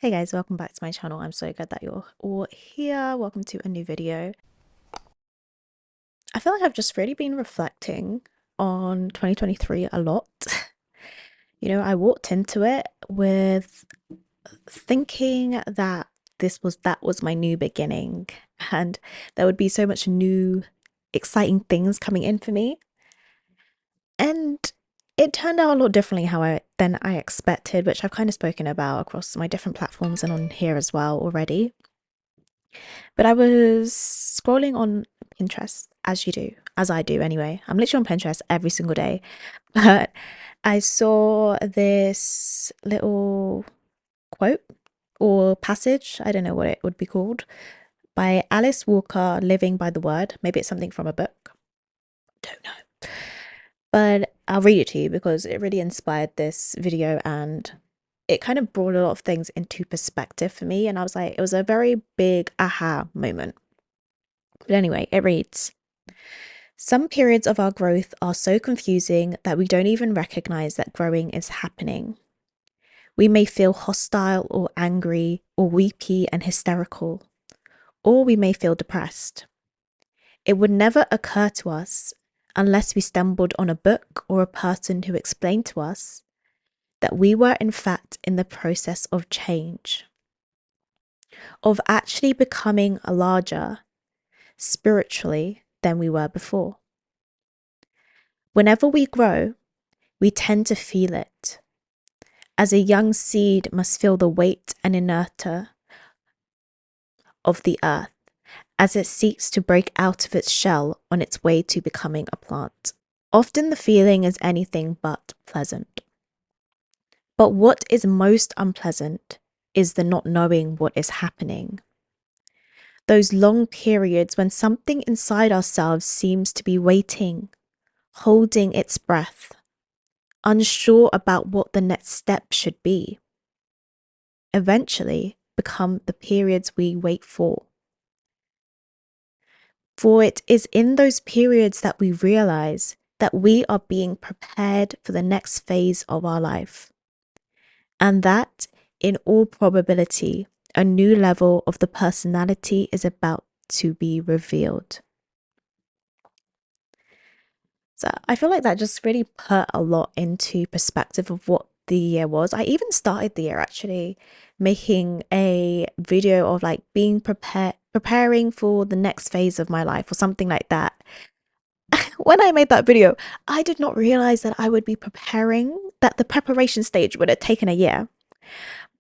Hey guys, welcome back to my channel. I'm so glad that you're all here. Welcome to a new video. I feel like I've just really been reflecting on 2023 a lot. I walked into it with thinking that that was my new beginning and there would be so much new exciting things coming in for me. And it turned out a lot differently than I expected, which I've kind of spoken about across my different platforms and on here as well already. But I was scrolling on Pinterest, as you do, as I do anyway. I'm literally on Pinterest every single day. But I saw this little quote or passage, I don't know what it would be called, by Alice Walker, Living by the Word. Maybe it's something from a book. Don't know. But I'll read it to you because it really inspired this video and it kind of brought a lot of things into perspective for me. And I was like, it was a very big aha moment. But anyway, it reads, some periods of our growth are so confusing that we don't even recognize that growing is happening. We may feel hostile or angry or weepy and hysterical, or we may feel depressed. It would never occur to us, unless we stumbled on a book or a person who explained to us, that we were in fact in the process of change, of actually becoming larger spiritually than we were before. Whenever we grow, we tend to feel it, as a young seed must feel the weight and inertia of the earth as it seeks to break out of its shell on its way to becoming a plant. Often the feeling is anything but pleasant. But what is most unpleasant is the not knowing what is happening. Those long periods when something inside ourselves seems to be waiting, holding its breath, unsure about what the next step should be, eventually become the periods we wait for. For it is in those periods that we realize that we are being prepared for the next phase of our life, and that, in all probability, a new level of the personality is about to be revealed. So I feel like that just really put a lot into perspective of what the year was. I even started the year actually making a video of like being preparing for the next phase of my life or something like that. When I made that video, I did not realize that I would be preparing, that the preparation stage would have taken a year.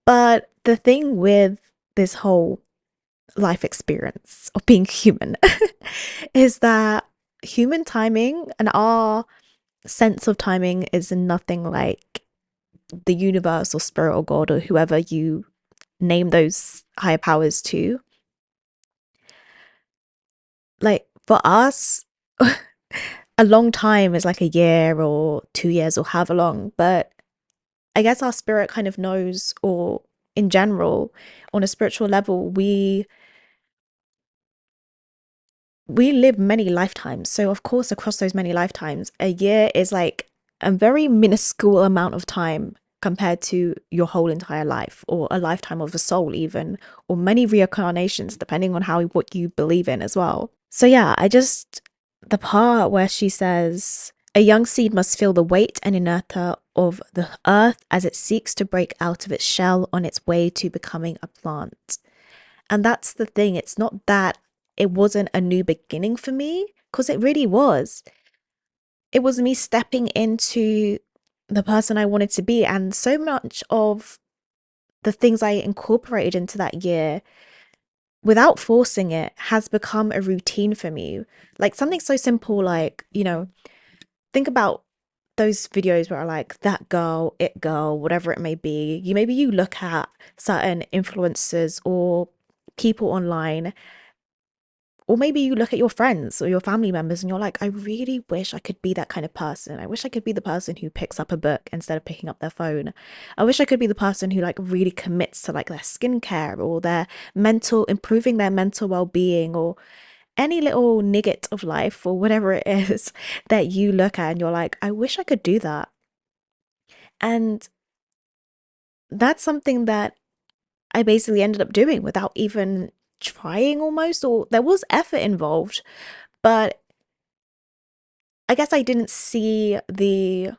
But the thing with this whole life experience of being human is that human timing and our sense of timing is nothing like the universe or spirit or God or whoever you name those higher powers to. Like for us, a long time is like a year or 2 years or however long, but I guess our spirit kind of knows, or in general, on a spiritual level, we live many lifetimes. So of course, across those many lifetimes, a year is like a very minuscule amount of time compared to your whole entire life, or a lifetime of a soul even, or many reincarnations, depending on how what you believe in as well. So yeah, the part where she says, a young seed must feel the weight and inertia of the earth as it seeks to break out of its shell on its way to becoming a plant. And that's the thing. It's not that it wasn't a new beginning for me, because it really was. It was me stepping into the person I wanted to be. And so much of the things I incorporated into that year without forcing it has become a routine for me. Like something so simple, like, think about those videos where I like that girl, it girl, whatever it may be. Maybe you look at certain influencers or people online, or maybe you look at your friends or your family members and you're like, I really wish I could be that kind of person. I wish I could be the person who picks up a book instead of picking up their phone. I wish I could be the person who like really commits to like their skincare or improving their mental well-being, or any little nugget of life or whatever it is that you look at and you're like, I wish I could do that. And that's something that I basically ended up doing without even trying almost, or there was effort involved, but I guess I didn't see the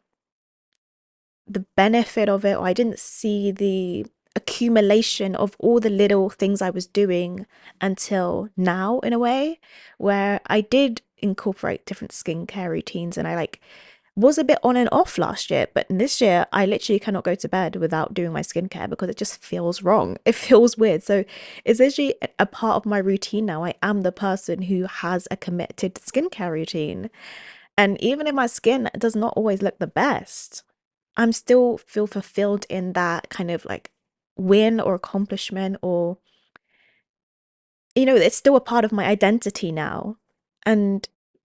benefit of it, or I didn't see the accumulation of all the little things I was doing until now, in a way, where I did incorporate different skincare routines, and I like was a bit on and off last year, but this year I literally cannot go to bed without doing my skincare because it just feels wrong. It feels weird. So it's literally a part of my routine now. I am the person who has a committed skincare routine. And even if my skin does not always look the best, I'm still feel fulfilled in that kind of like win or accomplishment, or it's still a part of my identity now. And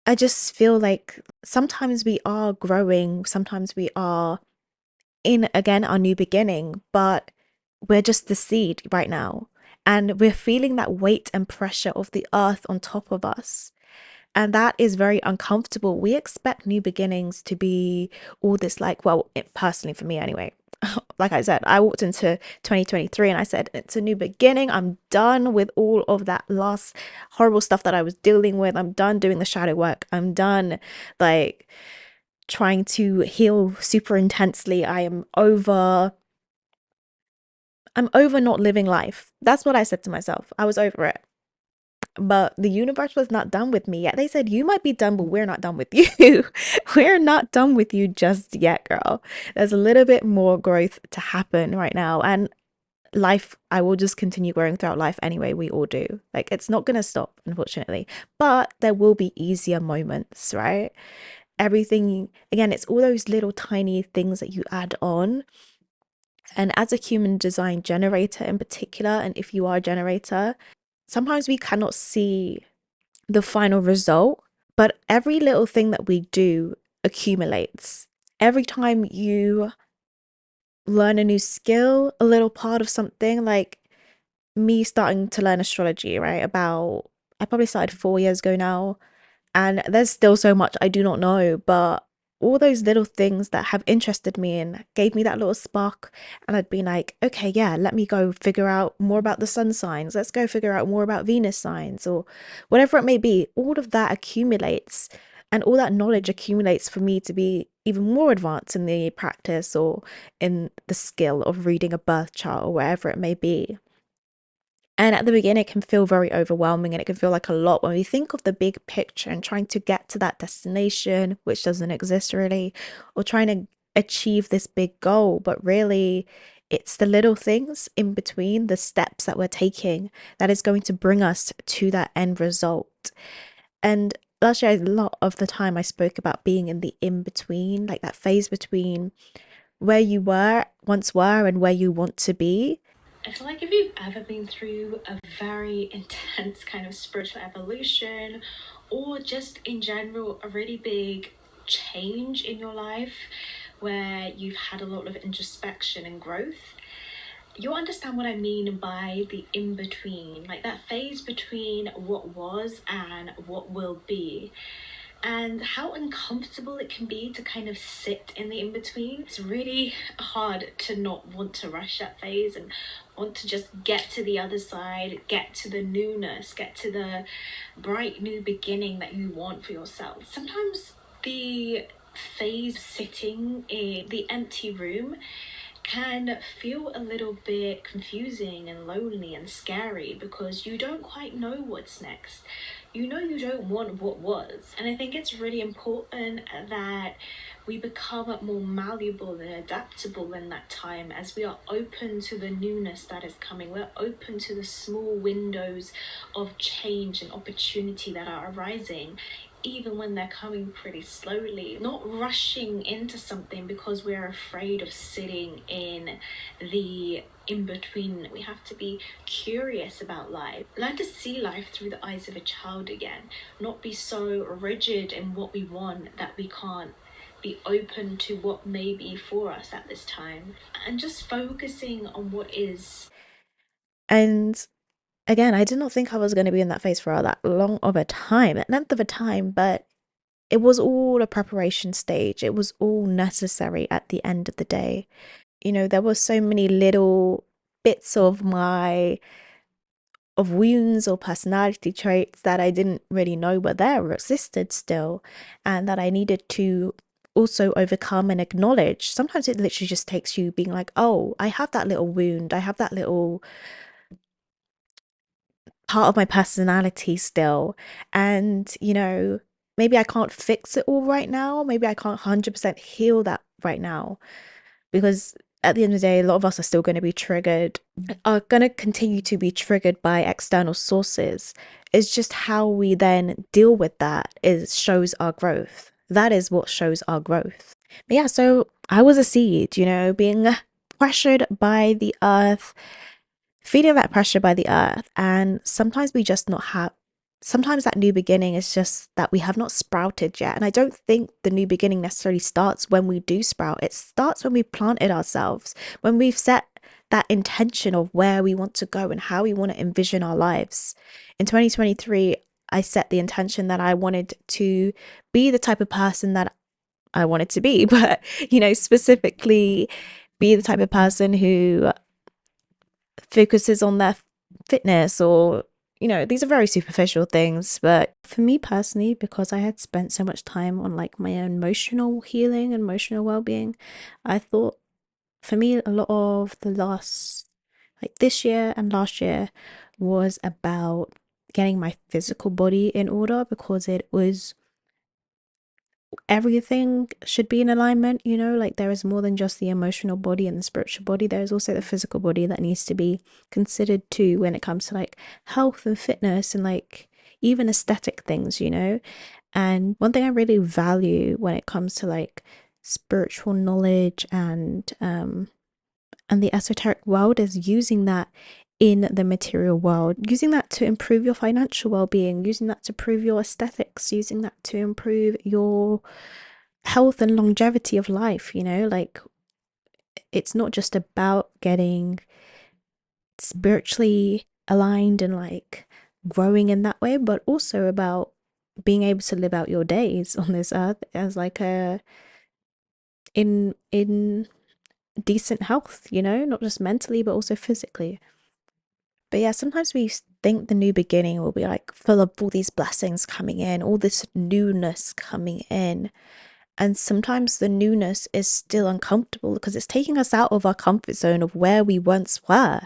I just feel like sometimes we are growing, sometimes we are in again our new beginning, but we're just the seed right now. And we're feeling that weight and pressure of the earth on top of us. And that is very uncomfortable. We expect new beginnings to be all this, like, well, personally for me anyway. Like I said, I walked into 2023 and I said, it's a new beginning. I'm done with all of that last horrible stuff that I was dealing with. I'm done doing the shadow work. I'm done, like, trying to heal super intensely. I'm over not living life. That's what I said to myself. I was over it. But the universe was not done with me yet. They said, you might be done, but we're not done with you. We're not done with you just yet, girl. There's a little bit more growth to happen right now. And life, I will just continue growing throughout life anyway. We all do. Like, it's not going to stop, unfortunately. But there will be easier moments, right? Everything, again, it's all those little tiny things that you add on. And as a human design generator in particular, and if you are a generator, sometimes we cannot see the final result, but every little thing that we do accumulates. Every time you learn a new skill, a little part of something, like me starting to learn astrology, right? I probably started 4 years ago now. And there's still so much I do not know, but all those little things that have interested me and gave me that little spark. And I'd be like, okay, yeah, let me go figure out more about the sun signs. Let's go figure out more about Venus signs, or whatever it may be. All of that accumulates, and all that knowledge accumulates for me to be even more advanced in the practice or in the skill of reading a birth chart or wherever it may be. And at the beginning, it can feel very overwhelming and it can feel like a lot when we think of the big picture and trying to get to that destination, which doesn't exist really, or trying to achieve this big goal. But really, it's the little things in between, the steps that we're taking, that is going to bring us to that end result. And last year, a lot of the time, I spoke about being in the in between, like that phase between where you were once were and where you want to be. I feel like if you've ever been through a very intense kind of spiritual evolution, or just in general, a really big change in your life where you've had a lot of introspection and growth, you'll understand what I mean by the in between, like that phase between what was and what will be, and how uncomfortable it can be to kind of sit in the in between. It's really hard to not want to rush that phase and want to just get to the other side, get to the newness, get to the bright new beginning that you want for yourself. Sometimes the phase sitting in the empty room can feel a little bit confusing and lonely and scary because you don't quite know what's next. You know you don't want what was. And I think it's really important that we become more malleable and adaptable in that time as we are open to the newness that is coming. We're open to the small windows of change and opportunity that are arising, even when they're coming pretty slowly, not rushing into something because we're afraid of sitting in the in between. We have to be curious about life, learn to see life through the eyes of a child again, not be so rigid in what we want that we can't be open to what may be for us at this time, and just focusing on what is. And again, I did not think I was going to be in that phase for that long of a time, length of a time, but it was all a preparation stage. It was all necessary at the end of the day. There were so many little bits of my of wounds or personality traits that I didn't really know were there or existed still, and that I needed to also overcome and acknowledge. Sometimes it literally just takes you being like, oh, I have that little wound, I have that little part of my personality still. And, maybe I can't fix it all right now. Maybe I can't 100% heal that right now, because at the end of the day, a lot of us are still going to be triggered, are going to continue to be triggered by external sources. It's just how we then deal with that is shows our growth. That is what shows our growth. But yeah, so I was a seed, being pressured by the earth, feeling that pressure by the earth. And sometimes we just not have, sometimes that new beginning is just that we have not sprouted yet. And I don't think the new beginning necessarily starts when we do sprout. It starts when we've planted ourselves, when we've set that intention of where we want to go and how we want to envision our lives. In 2023, I set the intention that I wanted to be the type of person that I wanted to be, but, specifically be the type of person who focuses on their fitness, or these are very superficial things. But for me personally, because I had spent so much time on like my emotional healing and emotional well-being, I thought for me a lot of the last, like this year and last year, was about getting my physical body in order, because it was everything should be in alignment, like there is more than just the emotional body and the spiritual body. There's also the physical body that needs to be considered too when it comes to like health and fitness and like even aesthetic things. And one thing I really value when it comes to like spiritual knowledge and the esoteric world is using that in the material world, using that to improve your financial well-being, using that to improve your aesthetics, using that to improve your health and longevity of life. Like it's not just about getting spiritually aligned and like growing in that way, but also about being able to live out your days on this earth as like a in decent health, not just mentally but also physically. But yeah, sometimes we think the new beginning will be like full of all these blessings coming in, all this newness coming in. And sometimes the newness is still uncomfortable because it's taking us out of our comfort zone of where we once were.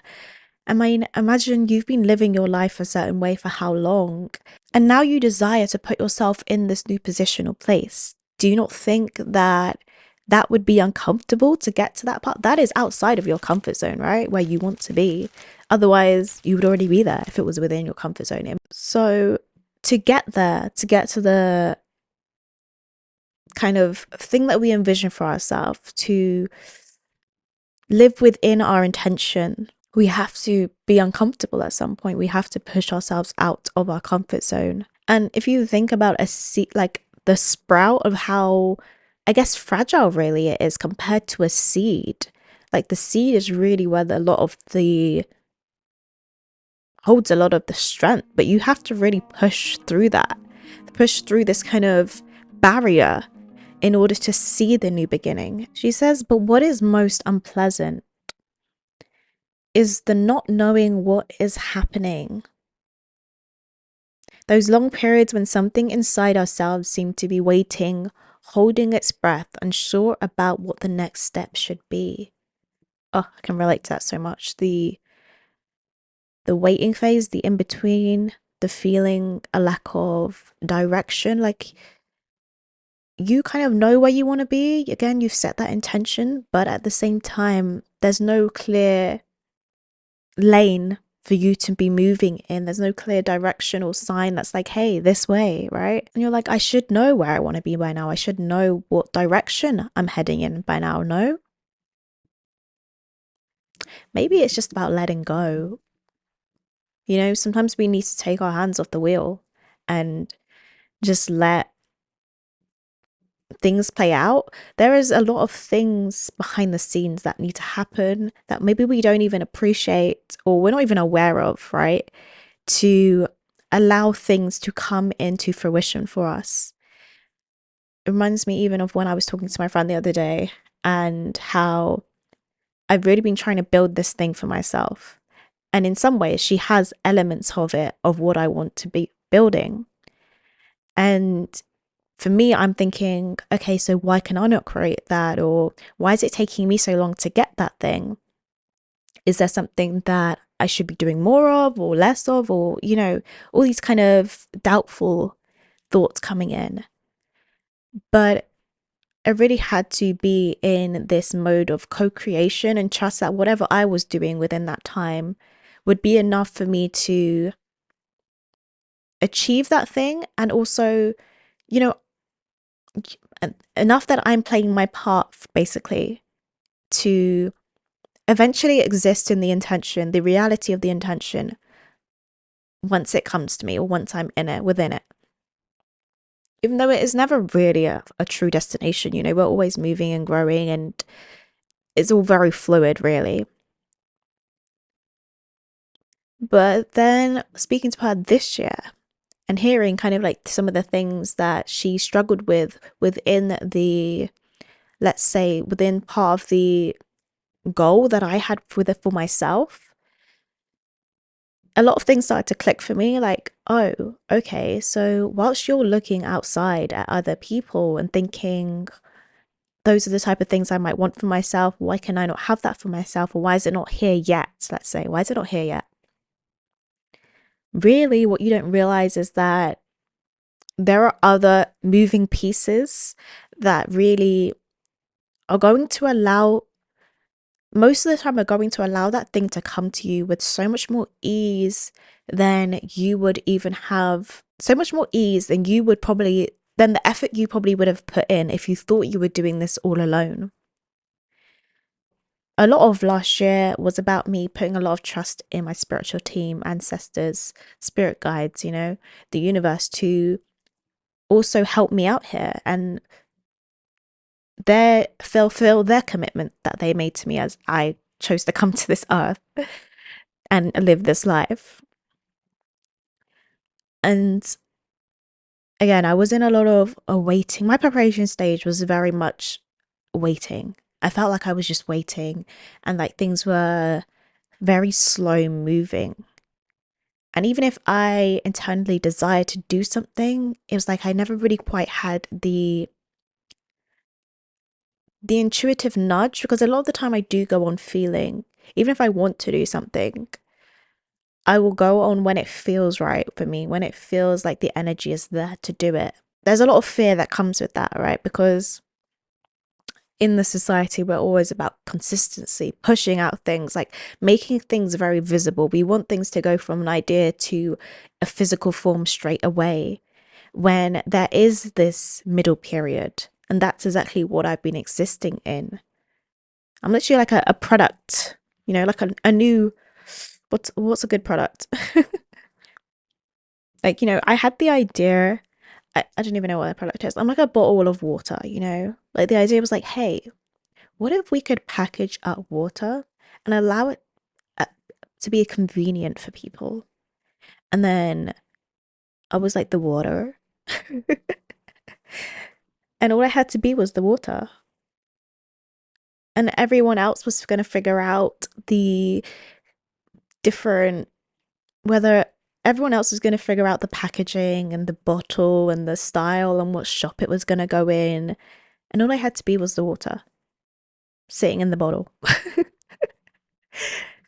I mean, imagine you've been living your life a certain way for how long, and now you desire to put yourself in this new position or place. Do you not think that that would be uncomfortable to get to that part? That is outside of your comfort zone, right? Where you want to be. Otherwise, you would already be there if it was within your comfort zone. So, to get there, to get to the kind of thing that we envision for ourselves, to live within our intention, we have to be uncomfortable at some point. We have to push ourselves out of our comfort zone. And if you think about a seed, like the sprout of how, I guess, fragile really it is compared to a seed. Like the seed is really where a lot of the holds a lot of the strength, but you have to really push through that, push through this kind of barrier in order to see the new beginning. She says, but what is most unpleasant is the not knowing what is happening. Those long periods when something inside ourselves seems to be waiting, holding its breath, unsure about what the next step should be. Oh, I can relate to that so much. The waiting phase, the in between, the feeling a lack of direction, like you kind of know where you want to be. Again, you've set that intention, but at the same time, there's no clear lane for you to be moving in. There's no clear direction or sign that's like, hey, this way, right? And you're like, I should know where I want to be by now. I should know what direction I'm heading in by now. No? Maybe it's just about letting go. Sometimes we need to take our hands off the wheel and just let things play out. There is a lot of things behind the scenes that need to happen that maybe we don't even appreciate or we're not even aware of, right? To allow things to come into fruition for us. It reminds me even of when I was talking to my friend the other day and how I've really been trying to build this thing for myself. And in some ways, she has elements of it, of what I want to be building. And for me, I'm thinking, okay, so why can I not create that? Or why is it taking me so long to get that thing? Is there something that I should be doing more of or less of? Or, all these kind of doubtful thoughts coming in. But I really had to be in this mode of co creation and trust that whatever I was doing within that time would be enough for me to achieve that thing. And also, you know, enough that I'm playing my part basically to eventually exist in the intention, the reality of the intention once it comes to me or once I'm in it, within it. Even though it is never really a true destination, we're always moving and growing and it's all very fluid, really. But then speaking to her this year and hearing kind of like some of the things that she struggled with within the, let's say, within part of the goal that I had for myself, a lot of things started to click for me. Like, oh, okay, so whilst you're looking outside at other people and thinking, those are the type of things I might want for myself, why can I not have that for myself? Or why is it not here yet? Let's say, why is it not here yet? Really, what you don't realize is that there are other moving pieces that really are going to allow, most of the time, are going to allow that thing to come to you with so much more ease than you would even have, so much more ease than you would probably, than the effort you probably would have put in if you thought you were doing this all alone. A lot of last year was about me putting a lot of trust in my spiritual team, ancestors, spirit guides, the universe to also help me out here and fulfill their commitment that they made to me as I chose to come to this earth and live this life. And again, I was in a lot of waiting. My preparation stage was very much waiting. I felt like I was just waiting and like things were very slow moving. And even if I internally desired to do something, it was like I never really quite had the intuitive nudge, because a lot of the time I do go on feeling, even if I want to do something, I will go on when it feels right for me, when it feels like the energy is there to do it. There's a lot of fear that comes with that, right? Because in the society, we're always about consistency, pushing out things, like making things very visible. We want things to go from an idea to a physical form straight away, when there is this middle period. And that's exactly what I've been existing in. I'm literally like a product, like a new, what's a good product? Like, I had the idea, I don't even know what the product is. I'm like a bottle of water, Like the idea was like, hey, what if we could package up water and allow it uh, to be convenient for people? And then I was like the water. And all I had to be was the water. And everyone else was going to figure out the different, whether everyone else was going to figure out the packaging and the bottle and the style and what shop it was going to go in. And all I had to be was the water sitting in the bottle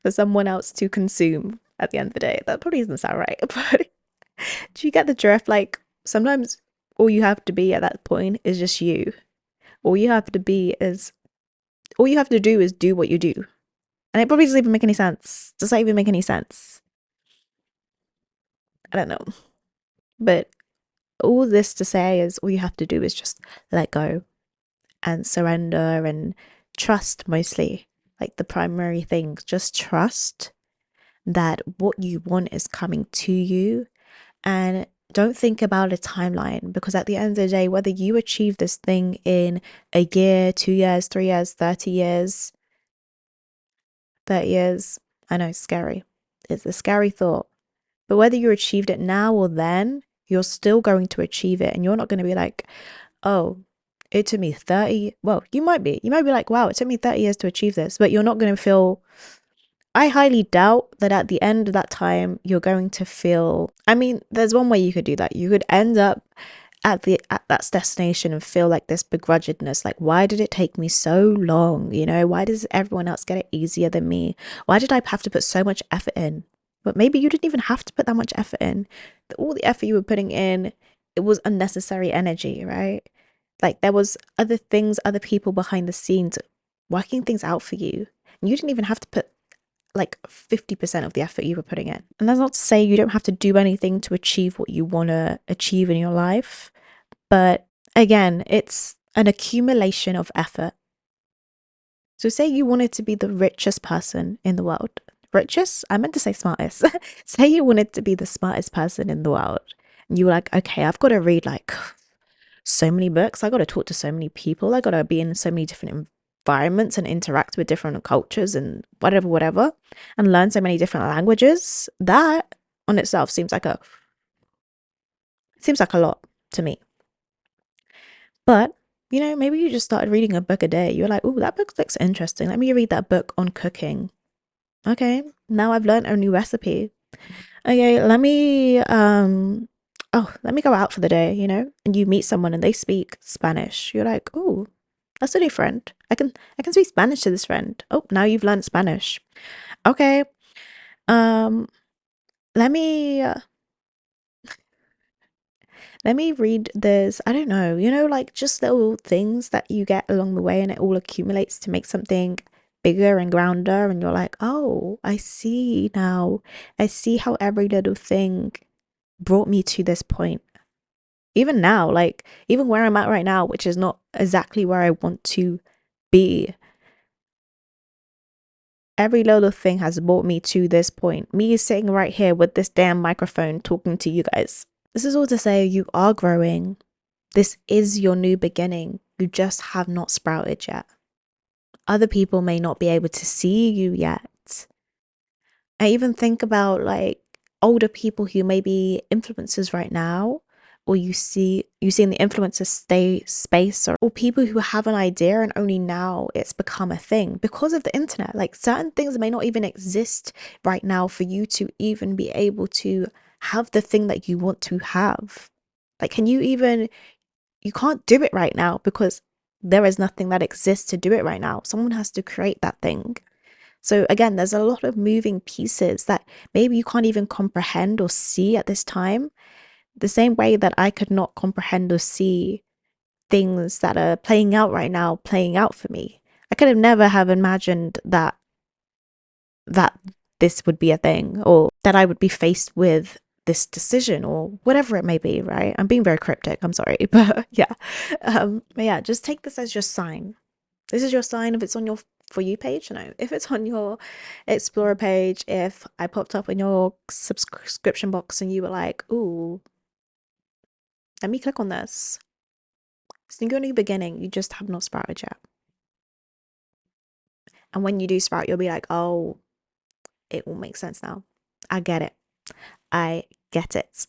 for someone else to consume at the end of the day. That probably doesn't sound right, but do you get the drift? Like, sometimes all you have to be at that point is just you. All you have to be is, all you have to do is do what you do. And it probably doesn't even make any sense. Does that even make any sense? I don't know. But all this to say is all you have to do is just let go and surrender and trust, mostly. Like the primary things, just trust that what you want is coming to you, and don't think about a timeline, because at the end of the day, whether you achieve this thing in a year, 2 years, 3 years, 30 years, 30 years, I know it's scary. It's a scary thought. But whether you achieved it now or then, you're still going to achieve it. And you're not going to be like, oh, it took me 30, well, you might be like, wow, it took me 30 years to achieve this, but you're not going to feel, I highly doubt that at the end of that time, you're going to feel, I mean, there's one way you could do that. You could end up at that destination and feel like this begrudgedness, like, why did it take me so long? You know, why does everyone else get it easier than me? Why did I have to put so much effort in? But maybe you didn't even have to put that much effort in. All the effort you were putting in, it was unnecessary energy, right? Like there was other things, other people behind the scenes working things out for you. And you didn't even have to put like 50% of the effort you were putting in. And that's not to say you don't have to do anything to achieve what you want to achieve in your life. But again, it's an accumulation of effort. So, say you wanted to be the richest person in the world. Richest? I meant to say smartest. Say you wanted to be the smartest person in the world. And you were like, okay, I've got to read like so many books. I got to talk to so many people. I got to be in so many different environments and interact with different cultures and whatever, whatever, and learn so many different languages. That on itself seems like a lot to me. But, you know, maybe you just started reading a book a day. You're like, oh, that book looks interesting. Let me read that book on cooking. Okay, now I've learned a new recipe. Okay, let me go out for the day, you know? And you meet someone and they speak Spanish. You're like, oh, that's a new friend. I can speak Spanish to this friend. Oh, now you've learned Spanish. Okay. Um, let me let me read this. I don't know, you know, like just little things that you get along the way and it all accumulates to make something bigger and grounder. And you're like, oh, I see now. I see how every little thing brought me to this point. Even now, like, even where I'm at right now, which is not exactly where I want to be, every little thing has brought me to this point. Me sitting right here with this damn microphone talking to you guys. This is all to say you are growing. This is your new beginning. You just have not sprouted yet. Other people may not be able to see you yet. I even think about like older people who may be influencers right now, or you see in the influencer stay space, or people who have an idea and only now it's become a thing because of the internet. Like certain things may not even exist right now for you to even be able to have the thing that you want to have. Like, you can't do it right now because there is nothing that exists to do it right now. Someone has to create that thing. So again, there's a lot of moving pieces that maybe you can't even comprehend or see at this time. The same way that I could not comprehend or see things that are playing out right now, playing out for me. I could have never have imagined that this would be a thing, or that I would be faced with this decision, or whatever it may be, right? I'm being very cryptic, I'm sorry. But yeah. But yeah, just take this as your sign. This is your sign if it's on your For You page. No, if it's on your Explorer page, if I popped up in your subscription box and you were like, ooh, let me click on this. It's your new beginning. You just have not sprouted yet. And when you do sprout, you'll be like, oh, it will make sense now. I get it. I get it.